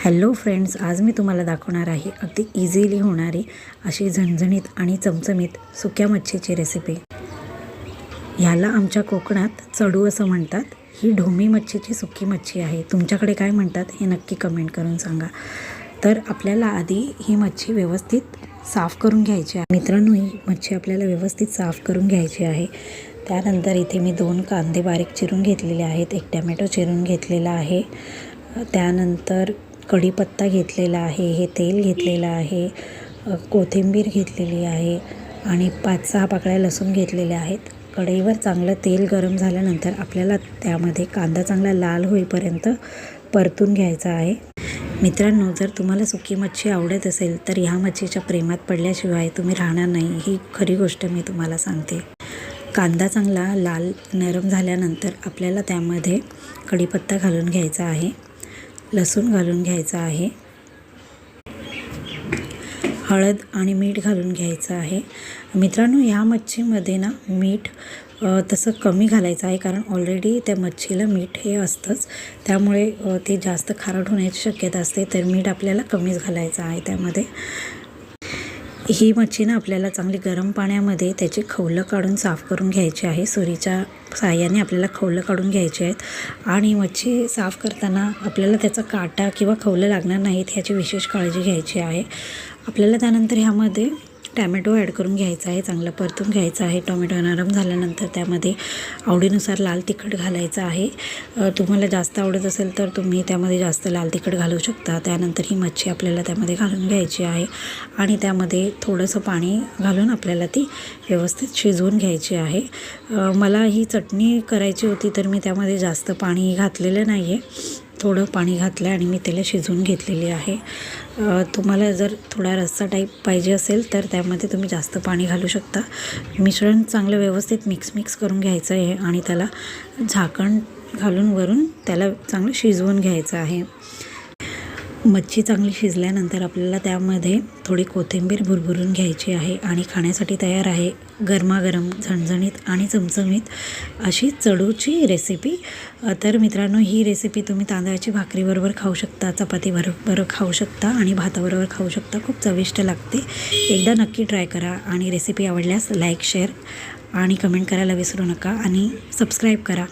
Hello friends, आज मी तुम्हाला दाखवणार आहे अगदी इझिली होणारी अशी झणझणीत आणि चमचमीत सुक्या मच्छीची रेसिपी। ह्याला आमच्या कोकणात चडू असं म्हणतात। ही ढोमी मच्छीची सुकी मच्छी आहे। तुमच्याकडे काय म्हणतात हे नक्की कमेंट करून सांगा। तर आपल्याला आधी ही मच्छी व्यवस्थित साफ करून घ्यायची आहे। मित्रांनो, ही मच्छी आपल्याला व्यवस्थित साफ करून घ्यायची आहे। त्यानंतर इथे मी 2 कांदे बारीक चिरून घेतलेले आहेत, 1 टोमॅटो चिरून घेतलेला आहे, त्यानंतर कढीपत्ता घेतलेला आहे, हे तेल घेतलेलं आहे, कोथिंबीर घेतलेली आहे आणि 5-6 पाकळ्या लसूण घेतलेल्या आहेत। कढईवर चांगलं तेल गरम झाल्यानंतर आपल्याला त्यामध्ये कांदा चांगला लाल होईपर्यंत परतून घ्यायचा आहे। मित्रांनो, जर तुम्हाला सुकी मच्छी आवडत असेल तर ह्या मच्छीच्या प्रेमात पडल्याशिवाय तुम्ही राहणार नाही, ही खरी गोष्ट मी तुम्हाला सांगते। कांदा चांगला लाल नरम झाल्यानंतर आपल्याला त्यामध्ये कढीपत्ता घालून घ्यायचा आहे, लसूण घालून घ्यायचा आहे, हळद आणि मीठ घालून घ्यायचं आहे। मित्रांनो, ह्या मच्छीमध्ये ना मीठ तसं कमी घालायचं आहे, कारण ऑलरेडी त्या मच्छीला मीठ हे असतंच, त्यामुळे ते जास्त खारट होण्याची शक्यता असते, तर मीठ आपल्याला कमीच घालायचं आहे त्यामध्ये। ही मच्छी ना आपल्याला चांगली गरम पाण्यामध्ये त्याची खवलं काढून साफ करून घ्यायची आहे। सुरीच्या साहाय्याने आपल्याला खवलं काढून घ्यायची आहेत आणि मच्छी साफ करताना आपल्याला त्याचा काटा किंवा खवलं लागणार नाहीत ह्याची विशेष काळजी घ्यायची आहे। आपल्याला त्यानंतर ह्यामध्ये टॅमॅटो ॲड करून घ्यायचा आहे, चांगलं परतून घ्यायचं आहे। टोमॅटो नरम झाल्यानंतर त्यामध्ये आवडीनुसार लाल तिखट घालायचं आहे। तुम्हाला जास्त आवडत असेल तर तुम्ही त्यामध्ये जास्त लाल तिखट घालू शकता। त्यानंतर ही मच्छी आपल्याला त्यामध्ये घालून घ्यायची आहे आणि त्यामध्ये थोडंसं पाणी घालून आपल्याला ती व्यवस्थित शिजवून घ्यायची आहे। मला ही चटणी करायची होती तर मी त्यामध्ये जास्त पाणी घातलेलं नाही आहे, थोडं पाणी घातलं आणि मी त्याला शिजवून घेतलेली आहे। तुम्हाला जर थोडा रस्सा टाईप पाहिजे असेल तर त्यामध्ये तुम्ही जास्त पाणी घालू शकता। मिश्रण चांगलं व्यवस्थित मिक्स करून घ्यायचं आहे आणि त्याला झाकण घालून वरून त्याला चांगलं शिजवून घ्यायचं आहे। मच्छी चांगली शिजल्यानंतर आपल्याला त्यामध्ये थोडी कोथिंबीर भुरभुरून घ्यायची आहे आणि खाण्यासाठी तयार आहे गरमागरम झणझणीत आणि चमचमीत अशी चडूची रेसिपी। तर मित्रांनो, ही रेसिपी तुम्ही तांदळाची भाकरीबरोबर खाऊ शकता, चपातीबरोबर खाऊ शकता आणि भाताबरोबर खाऊ शकता। खूप चविष्ट लागते, एकदा नक्की ट्राय करा आणि रेसिपी आवडल्यास लाईक, शेअर आणि कमेंट करायला विसरू नका आणि सबस्क्राईब करा।